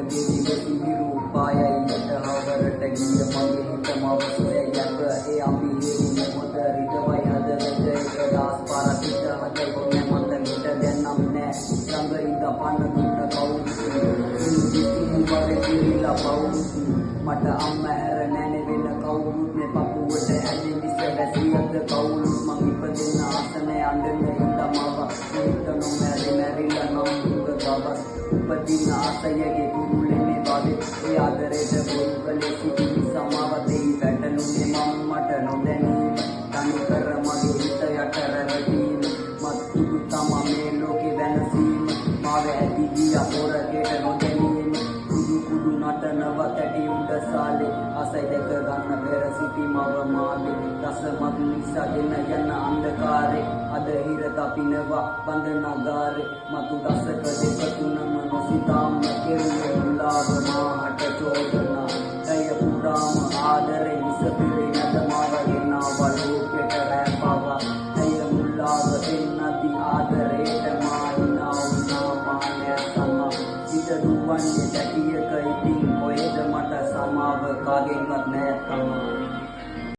ගෙවි විහිරු පායයි යටහවරට ගිය මගේ හිත මව සොයයක් ඒ අපි හේතු මොහොත රිටවයි හදවත එකදාස් පාරක් හිත හදයි කොහේ මත හිත දැන්නම් නෑ ළඟ ඉඳ පන්න දුන්න කවුරුත් වරේ කිරිලා පවුරුත් මට අම්මා හැර නැනේ වෙන කවුරුත් මේ පපුවට ඇලි විස වැසියද කවුරුත් මං ඉපදෙන්න ආසනේ අඬන්නේ ඉඳ මව හිත නොමැරි මැරිලා නම් දුක ගබස් උපදින ආසයගේ කුරුලෙන්නේ බාදේ ඒ ආදරේට බොරු කලේ සිටි සමාවතේ පැටළුනේ මම මට නොදැනීම තනි කර මගේ හිත යට රැවටීම මත්තුදු තම මේ ලෝකේ වෙනසීම මාව ඇති ගියා හොරකේට නොදැනීම කුඩු කුඩු නටනව තැටි උඩ සාලේ අසයි දෙක ගන්න පෙර සිටි මව මාගේ රස මත් නිසා දෙන යන අන්ධකාරේ අද හිර තපිනවා බඳ නගාරේ මතු දසක දෙක තුනම නොසිතාම කෙරුවේ